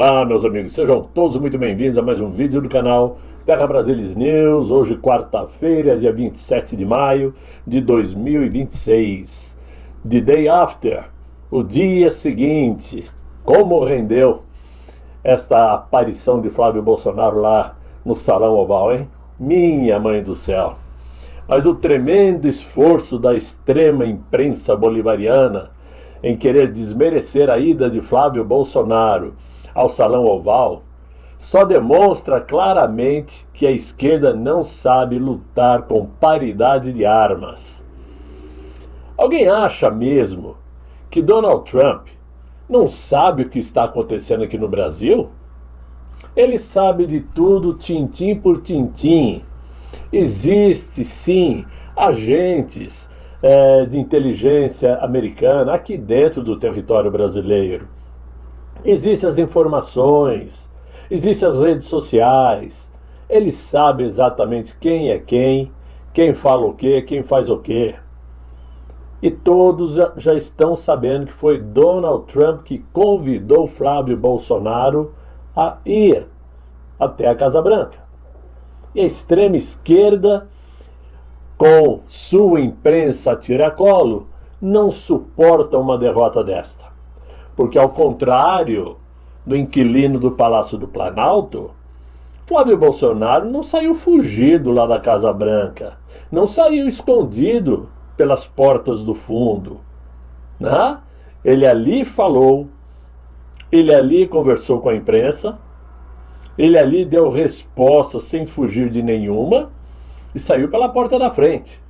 Olá, meus amigos, sejam todos muito bem-vindos a mais um vídeo do canal Terra Brasilis News. Hoje, quarta-feira, dia 27 de maio de 2026. The day after, o dia seguinte. Como rendeu esta aparição de Flávio Bolsonaro lá no Salão Oval, hein? Minha mãe do céu. Mas o tremendo esforço da extrema imprensa bolivariana em querer desmerecer a ida de Flávio Bolsonaro ao Salão Oval só demonstra claramente que a esquerda não sabe lutar com paridade de armas. Alguém acha mesmo que Donald Trump não sabe o que está acontecendo aqui no Brasil? Ele sabe de tudo, tintim por tintim. Existe sim agentes de inteligência americana aqui dentro do território brasileiro. Existem as informações, existem as redes sociais. Ele sabe exatamente quem é quem fala o quê, quem faz o quê. E todos já estão sabendo que foi Donald Trump que convidou Flávio Bolsonaro a ir até a Casa Branca. E a extrema esquerda, com sua imprensa a tiracolo, não suporta uma derrota desta. Porque, ao contrário do inquilino do Palácio do Planalto, Flávio Bolsonaro não saiu fugido lá da Casa Branca, não saiu escondido pelas portas do fundo, né? Ele ali falou, ele ali conversou com a imprensa, ele ali deu resposta sem fugir de nenhuma e saiu pela porta da frente.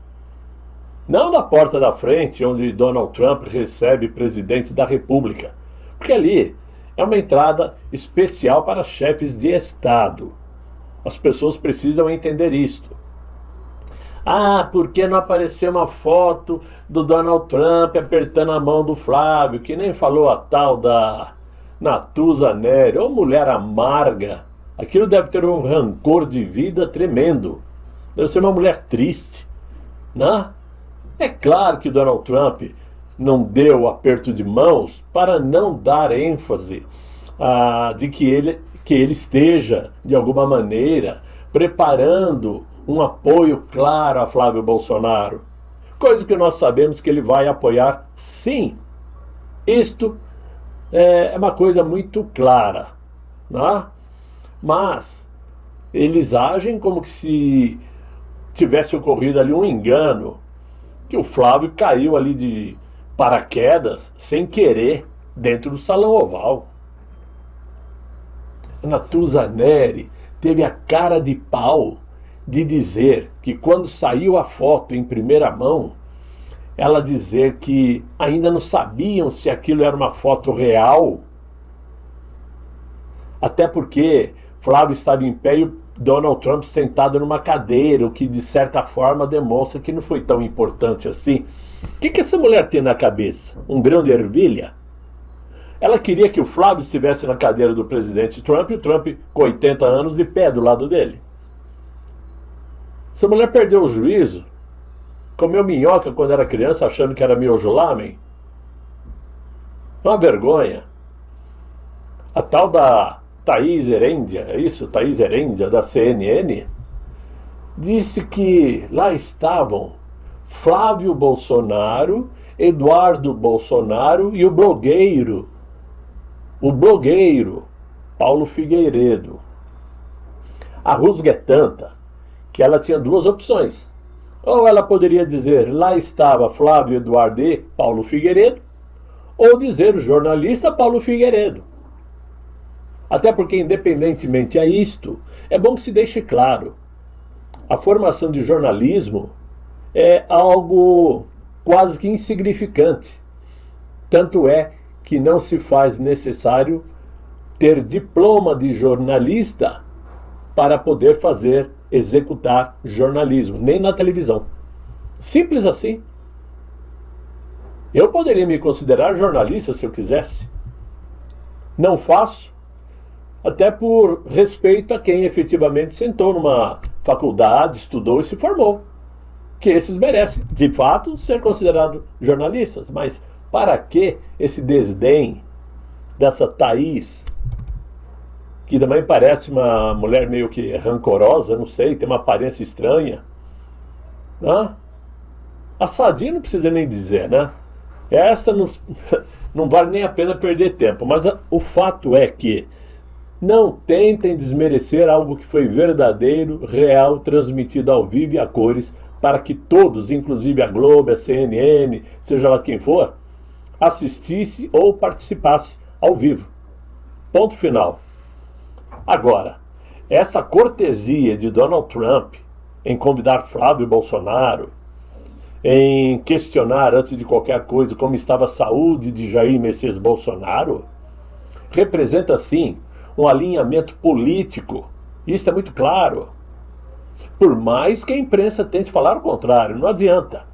Não da porta da frente, onde Donald Trump recebe presidentes da República, porque ali é uma entrada especial para chefes de Estado. As pessoas precisam entender isto. Ah, por que não apareceu uma foto do Donald Trump apertando a mão do Flávio, que nem falou a tal da Natuza Neri, ou mulher amarga? Aquilo deve ter um rancor de vida tremendo. Deve ser uma mulher triste, né? É claro que Donald Trump não deu aperto de mãos para não dar ênfase de que ele esteja, de alguma maneira, preparando um apoio claro a Flávio Bolsonaro. Coisa que nós sabemos que ele vai apoiar, sim. Isto é uma coisa muito clara, né? Mas eles agem como que se tivesse ocorrido ali um engano, que o Flávio caiu ali de paraquedas, sem querer, dentro do Salão Oval. A Natuza Neri teve a cara de pau de dizer que quando saiu a foto em primeira mão, ela dizer que ainda não sabiam se aquilo era uma foto real. Até porque Flávio estava em pé e o Donald Trump sentado numa cadeira, o que de certa forma demonstra que não foi tão importante assim. O que essa mulher tem na cabeça? Um grão de ervilha? Ela queria que o Flávio estivesse na cadeira do presidente Trump e o Trump com 80 anos de pé do lado dele. Essa mulher perdeu o juízo, comeu minhoca quando era criança achando que era miojo lamen. Uma vergonha. A tal da Thaís Erendia, é isso? Thaís Erendia, da CNN, disse que lá estavam Flávio Bolsonaro, Eduardo Bolsonaro e o blogueiro Paulo Figueiredo. A rusga é tanta que ela tinha duas opções. Ou ela poderia dizer, lá estava Flávio Eduardo e Paulo Figueiredo, ou dizer o jornalista Paulo Figueiredo. Até porque, independentemente a isto, é bom que se deixe claro, a formação de jornalismo é algo quase que insignificante. Tanto é que não se faz necessário ter diploma de jornalista para poder executar jornalismo, nem na televisão. Simples assim. Eu poderia me considerar jornalista se eu quisesse. Não faço. Até por respeito a quem efetivamente sentou numa faculdade, estudou e se formou. Que esses merecem, de fato, ser considerados jornalistas. Mas para que esse desdém dessa Thaís que também parece uma mulher meio que rancorosa, não sei, tem uma aparência estranha. Né? A Sadi não precisa nem dizer, né? Essa não, não vale nem a pena perder tempo. Mas o fato é que não tentem desmerecer algo que foi verdadeiro, real, transmitido ao vivo e a cores, para que todos, inclusive a Globo, a CNN, seja lá quem for, assistisse ou participasse ao vivo. Ponto final. Agora, essa cortesia de Donald Trump em convidar Flávio Bolsonaro, em questionar antes de qualquer coisa como estava a saúde de Jair Messias Bolsonaro, representa sim um alinhamento político. Isso é muito claro. Por mais que a imprensa tente falar o contrário, não adianta.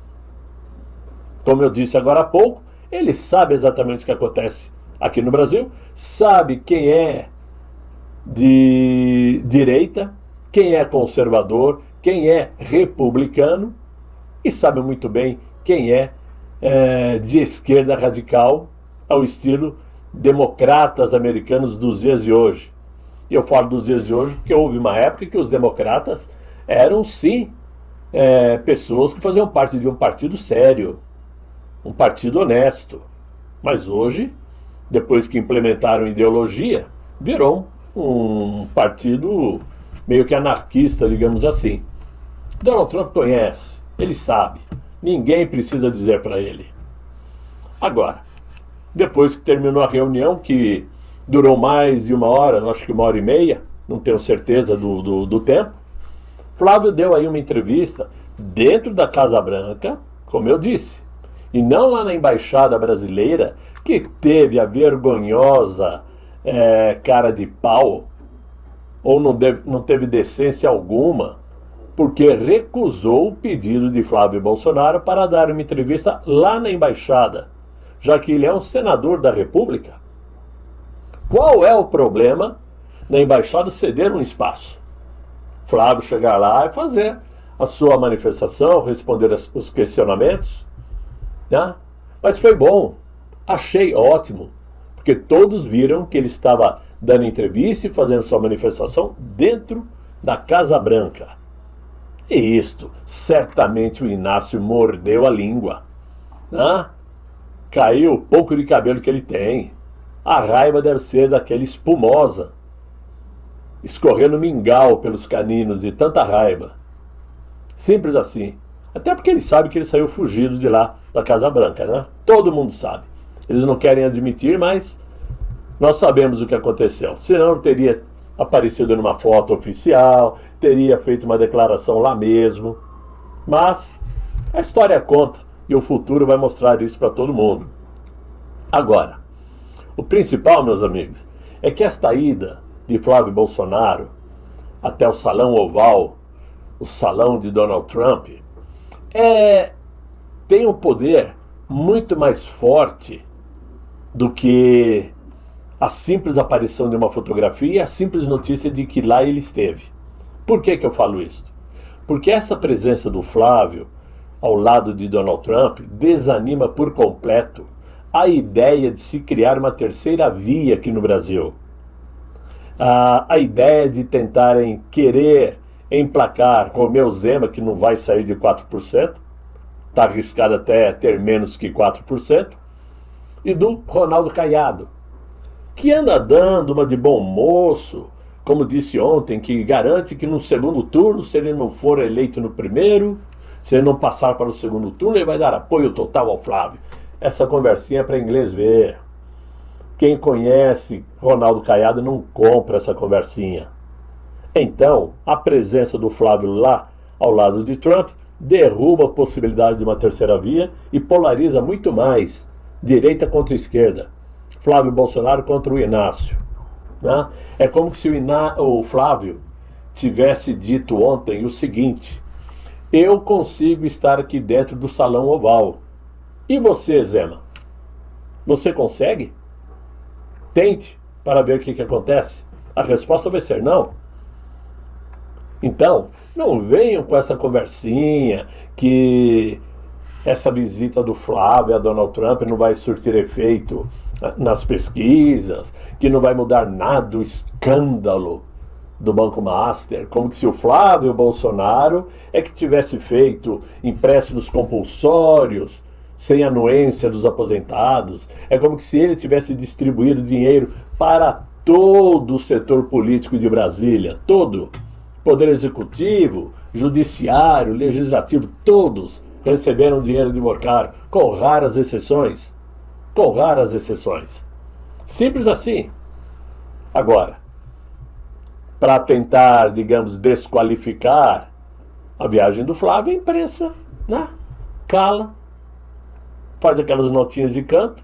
Como eu disse agora há pouco, ele sabe exatamente o que acontece aqui no Brasil, sabe quem é de direita, quem é conservador, quem é republicano e sabe muito bem quem é de esquerda radical, ao estilo democratas americanos dos dias de hoje. E eu falo dos dias de hoje porque houve uma época que os democratas eram sim pessoas que faziam parte de um partido sério, um partido honesto. Mas hoje, depois que implementaram ideologia, virou um partido meio que anarquista, digamos assim. Donald Trump conhece, ele sabe, ninguém precisa dizer para ele. Agora, depois que terminou a reunião, que durou mais de 1 hora, acho que 1 hora e meia, não tenho certeza do tempo, Flávio deu aí uma entrevista dentro da Casa Branca, como eu disse, e não lá na Embaixada Brasileira, que teve a vergonhosa cara de pau, ou não teve decência alguma, porque recusou o pedido de Flávio Bolsonaro para dar uma entrevista lá na Embaixada, já que ele é um senador da República. Qual é o problema da Embaixada ceder um espaço? Flávio chegar lá e fazer a sua manifestação, responder os questionamentos, né? Mas foi bom, achei ótimo, porque todos viram que ele estava dando entrevista e fazendo sua manifestação dentro da Casa Branca. E isto, certamente o Inácio mordeu a língua, né? Caiu o pouco de cabelo que ele tem. A raiva deve ser daquela espumosa, escorrendo mingau pelos caninos de tanta raiva. Simples assim. Até porque ele sabe que ele saiu fugido de lá da Casa Branca, né? Todo mundo sabe. Eles não querem admitir, mas nós sabemos o que aconteceu. Senão ele teria aparecido numa foto oficial, teria feito uma declaração lá mesmo. Mas a história conta e o futuro vai mostrar isso para todo mundo. Agora, o principal, meus amigos, é que esta ida de Flávio Bolsonaro até o Salão Oval, o salão de Donald Trump, tem um poder muito mais forte do que a simples aparição de uma fotografia e a simples notícia de que lá ele esteve. Por que eu falo isso? Porque essa presença do Flávio ao lado de Donald Trump desanima por completo a ideia de se criar uma terceira via aqui no Brasil. A ideia de tentarem querer emplacar Romeu Zema, que não vai sair de 4%, está arriscado até ter menos que 4%, e do Ronaldo Caiado, que anda dando uma de bom moço, como disse ontem, que garante que no segundo turno, se ele não for eleito no primeiro, se ele não passar para o segundo turno, ele vai dar apoio total ao Flávio. Essa conversinha é para inglês ver. Quem conhece Ronaldo Caiado não compra essa conversinha. Então, a presença do Flávio lá ao lado de Trump derruba a possibilidade de uma terceira via e polariza muito mais direita contra esquerda. Flávio Bolsonaro contra o Inácio. Né? É como se o Flávio tivesse dito ontem o seguinte: eu consigo estar aqui dentro do Salão Oval. E você, Zema? Você consegue? Tente para ver o que acontece. A resposta vai ser não. Então, não venham com essa conversinha que essa visita do Flávio a Donald Trump não vai surtir efeito nas pesquisas, que não vai mudar nada o escândalo do Banco Master, como se o Flávio Bolsonaro é que tivesse feito empréstimos compulsórios, sem anuência dos aposentados. É como se ele tivesse distribuído dinheiro para todo o setor político de Brasília, todo. Poder Executivo, Judiciário, Legislativo, todos receberam dinheiro de Mocaro, com raras exceções. Com raras exceções. Simples assim. Agora, para tentar, digamos, desqualificar a viagem do Flávio, a imprensa, né, cala, faz aquelas notinhas de canto,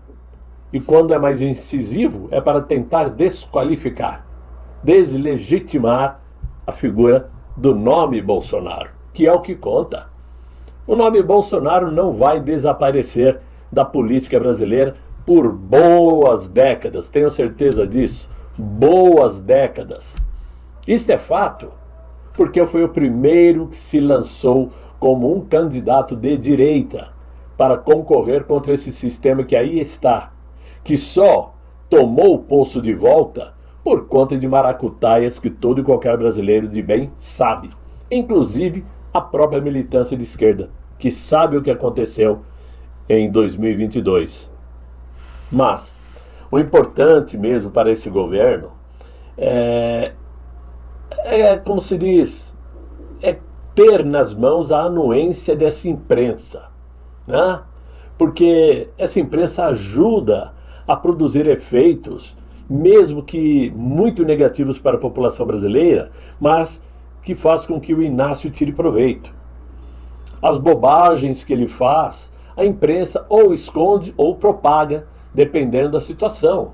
e quando é mais incisivo, é para tentar desqualificar, deslegitimar a figura do nome Bolsonaro, que é o que conta. O nome Bolsonaro não vai desaparecer da política brasileira por boas décadas, tenho certeza disso, boas décadas. Isto é fato, porque foi o primeiro que se lançou como um candidato de direita para concorrer contra esse sistema que aí está, que só tomou o posto de volta por conta de maracutaias que todo e qualquer brasileiro de bem sabe, inclusive a própria militância de esquerda, que sabe o que aconteceu em 2022. Mas o importante mesmo para esse governo como se diz, é ter nas mãos a anuência dessa imprensa, né? Porque essa imprensa ajuda a produzir efeitos, mesmo que muito negativos para a população brasileira, mas que faz com que o Inácio tire proveito. As bobagens que ele faz, a imprensa ou esconde ou propaga, dependendo da situação,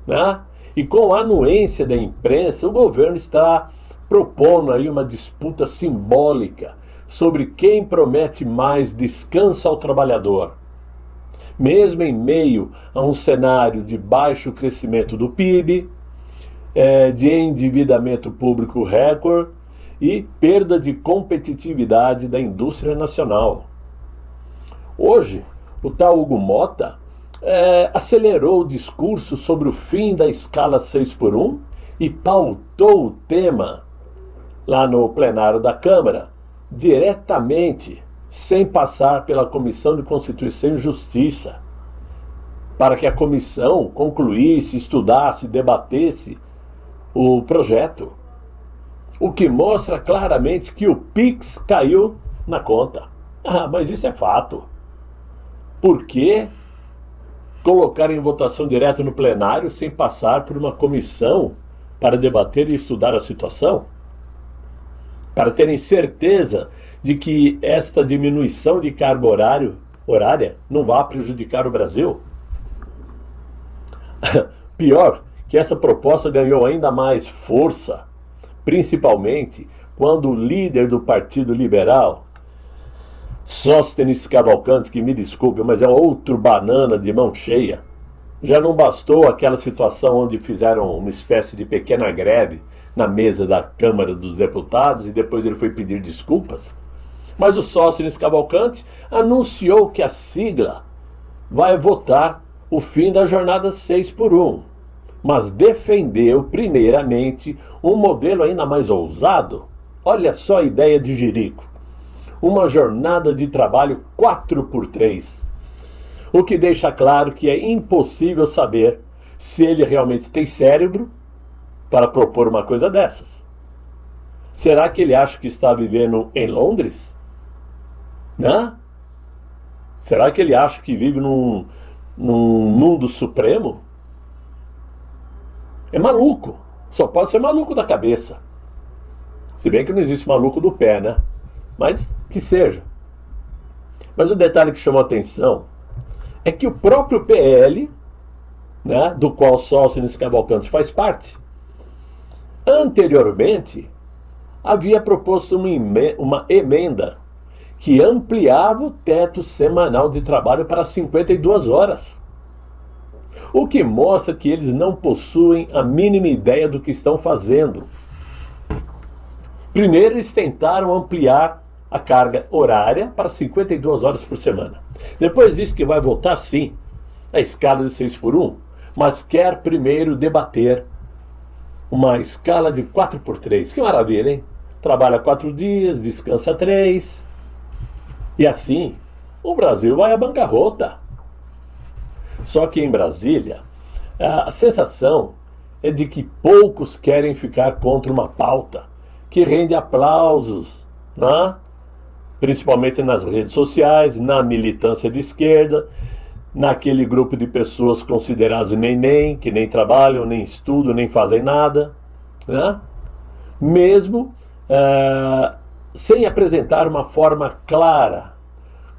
né? E com a anuência da imprensa, o governo está propondo aí uma disputa simbólica sobre quem promete mais descanso ao trabalhador. Mesmo em meio a um cenário de baixo crescimento do PIB, de endividamento público recorde e perda de competitividade da indústria nacional. Hoje, o tal Hugo Mota acelerou o discurso sobre o fim da escala 6x1 e pautou o tema lá no plenário da Câmara diretamente, sem passar pela Comissão de Constituição e Justiça, para que a comissão concluísse, estudasse, debatesse o projeto. O que mostra claramente que o PIX caiu na conta. Mas isso é fato. Por que colocar em votação direto no plenário sem passar por uma comissão para debater e estudar a situação? Para terem certeza de que esta diminuição de carga horária não vai prejudicar o Brasil? Pior, que essa proposta ganhou ainda mais força, principalmente quando o líder do Partido Liberal, Sóstenes Cavalcante, que me desculpe, mas é outro banana de mão cheia, já não bastou aquela situação onde fizeram uma espécie de pequena greve na mesa da Câmara dos Deputados e depois ele foi pedir desculpas? Mas o Sóstenes Cavalcante anunciou que a sigla vai votar o fim da jornada 6x1, mas defendeu primeiramente um modelo ainda mais ousado. Olha só a ideia de Jerico. Uma jornada de trabalho 4x3, o que deixa claro que é impossível saber se ele realmente tem cérebro para propor uma coisa dessas. Será que ele acha que está vivendo em Londres? Né? Será que ele acha que vive num mundo supremo? É maluco, só pode ser maluco da cabeça. Se bem que não existe maluco do pé, né? Mas que seja. Mas o detalhe que chamou a atenção é que o próprio PL, né, do qual Sóstenes Cavalcante faz parte, anteriormente havia proposto uma emenda que ampliava o teto semanal de trabalho para 52 horas. O que mostra que eles não possuem a mínima ideia do que estão fazendo. Primeiro, eles tentaram ampliar a carga horária para 52 horas por semana. Depois disse que vai voltar sim a escala de 6x1, mas quer primeiro debater uma escala de 4x3. Que maravilha, hein? Trabalha 4 dias, descansa 3. E assim, o Brasil vai à bancarrota. Só que em Brasília, a sensação é de que poucos querem ficar contra uma pauta que rende aplausos, né? Principalmente nas redes sociais, na militância de esquerda, naquele grupo de pessoas consideradas neném, que nem trabalham, nem estudam, nem fazem nada, né? Mesmo sem apresentar uma forma clara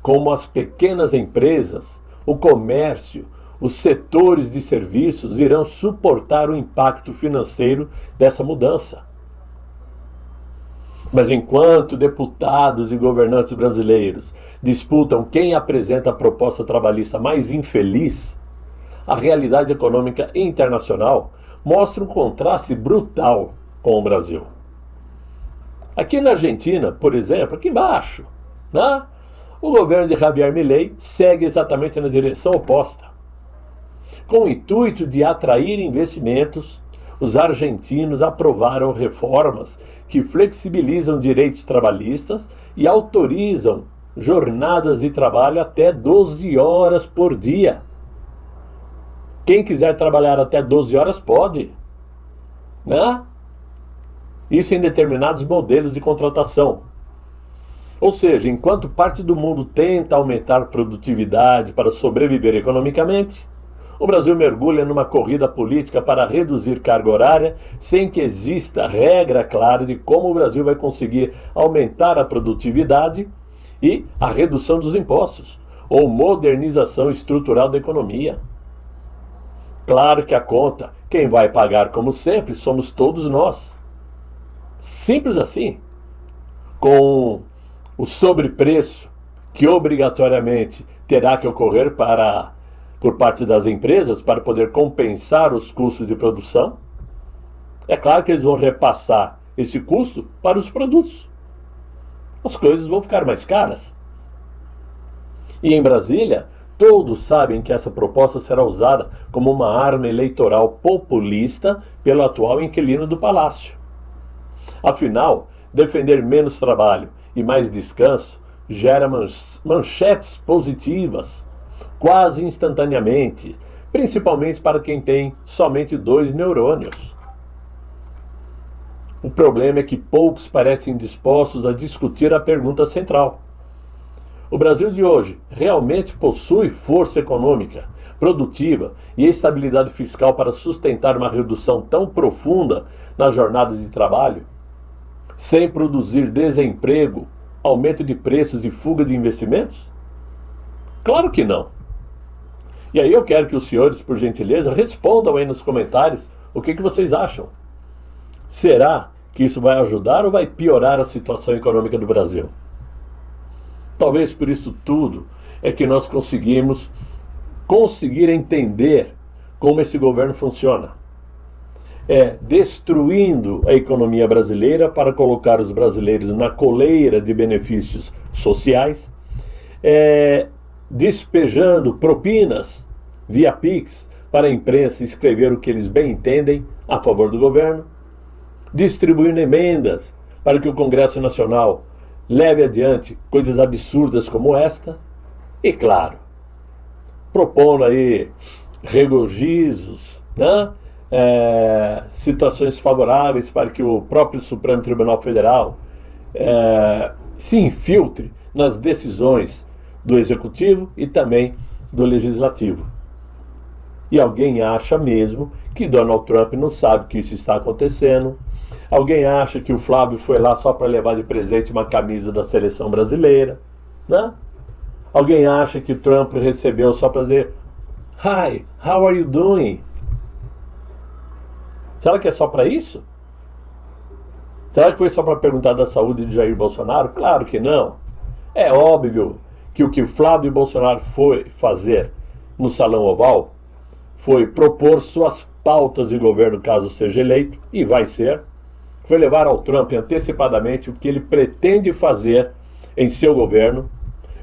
como as pequenas empresas, o comércio, os setores de serviços irão suportar o impacto financeiro dessa mudança. Mas enquanto deputados e governantes brasileiros disputam quem apresenta a proposta trabalhista mais infeliz, a realidade econômica internacional mostra um contraste brutal com o Brasil. Aqui na Argentina, por exemplo, aqui embaixo, né, o governo de Javier Milei segue exatamente na direção oposta. Com o intuito de atrair investimentos, os argentinos aprovaram reformas que flexibilizam direitos trabalhistas e autorizam jornadas de trabalho até 12 horas por dia. Quem quiser trabalhar até 12 horas pode, né? Isso em determinados modelos de contratação. Ou seja, enquanto parte do mundo tenta aumentar produtividade para sobreviver economicamente, o Brasil mergulha numa corrida política para reduzir carga horária sem que exista regra clara de como o Brasil vai conseguir aumentar a produtividade e a redução dos impostos, ou modernização estrutural da economia. Claro que a conta, quem vai pagar como sempre, somos todos nós. Simples assim. Com o sobrepreço que obrigatoriamente terá que ocorrer por parte das empresas para poder compensar os custos de produção, é claro que eles vão repassar esse custo para os produtos. As coisas vão ficar mais caras. E em Brasília, todos sabem que essa proposta será usada como uma arma eleitoral populista pelo atual inquilino do Palácio. Afinal, defender menos trabalho e mais descanso gera manchetes positivas quase instantaneamente, principalmente para quem tem somente 2 neurônios. O problema é que poucos parecem dispostos a discutir a pergunta central. O Brasil de hoje realmente possui força econômica, produtiva e estabilidade fiscal para sustentar uma redução tão profunda na jornada de trabalho, sem produzir desemprego, aumento de preços e fuga de investimentos? Claro que não. E aí eu quero que os senhores, por gentileza, respondam aí nos comentários o que vocês acham. Será que isso vai ajudar ou vai piorar a situação econômica do Brasil? Talvez por isso tudo é que nós conseguir entender como esse governo funciona. É destruindo a economia brasileira para colocar os brasileiros na coleira de benefícios sociais, despejando propinas via Pix para a imprensa escrever o que eles bem entendem a favor do governo, distribuindo emendas para que o Congresso Nacional leve adiante coisas absurdas como esta, e claro, propondo aí regozijos, né? Situações favoráveis para que o próprio Supremo Tribunal Federal se infiltre nas decisões do Executivo e também do Legislativo. E alguém acha mesmo que Donald Trump não sabe que isso está acontecendo. Alguém acha que o Flávio foi lá só para levar de presente uma camisa da seleção brasileira, né? Alguém acha que Trump recebeu só para dizer "Hi, how are you doing?" Será que é só para isso? Será que foi só para perguntar da saúde de Jair Bolsonaro? Claro que não. É óbvio que o que Flávio Bolsonaro foi fazer no Salão Oval foi propor suas pautas de governo caso seja eleito, e vai ser. Foi levar ao Trump antecipadamente o que ele pretende fazer em seu governo,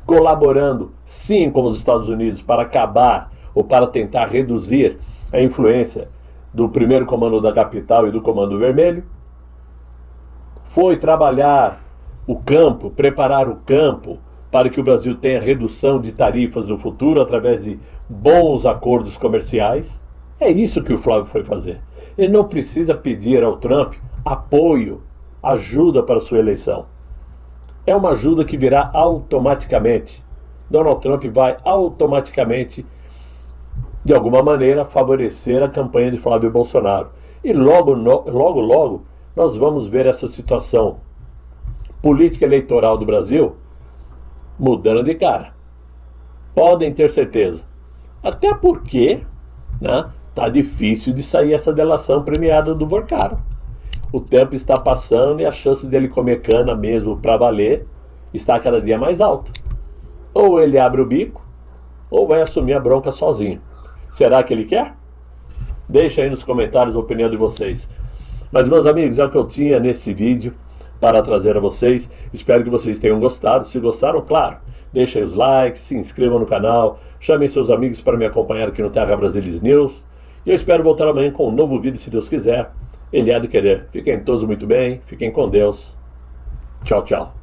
colaborando sim com os Estados Unidos para acabar ou para tentar reduzir a influência do primeiro comando da capital e do comando vermelho. Foi trabalhar o campo, preparar o campo para que o Brasil tenha redução de tarifas no futuro através de bons acordos comerciais. É isso que o Flávio foi fazer. Ele não precisa pedir ao Trump apoio, ajuda para sua eleição. É uma ajuda que virá automaticamente. Donald Trump vai automaticamente, de alguma maneira, favorecer a campanha de Flávio Bolsonaro. E logo, nós vamos ver essa situação política eleitoral do Brasil mudando de cara. Podem ter certeza. Até porque, né, tá difícil de sair essa delação premiada do Vorcaro. O tempo está passando e a chance dele comer cana mesmo para valer está cada dia mais alta. Ou ele abre o bico, ou vai assumir a bronca sozinho. Será que ele quer? Deixa aí nos comentários a opinião de vocês. Mas, meus amigos, é o que eu tinha nesse vídeo para trazer a vocês. Espero que vocês tenham gostado. Se gostaram, claro, deixem os likes, se inscrevam no canal, chamem seus amigos para me acompanhar aqui no Terra Brasilis News. E eu espero voltar amanhã com um novo vídeo, se Deus quiser. Ele há de querer. Fiquem todos muito bem, fiquem com Deus. Tchau, tchau.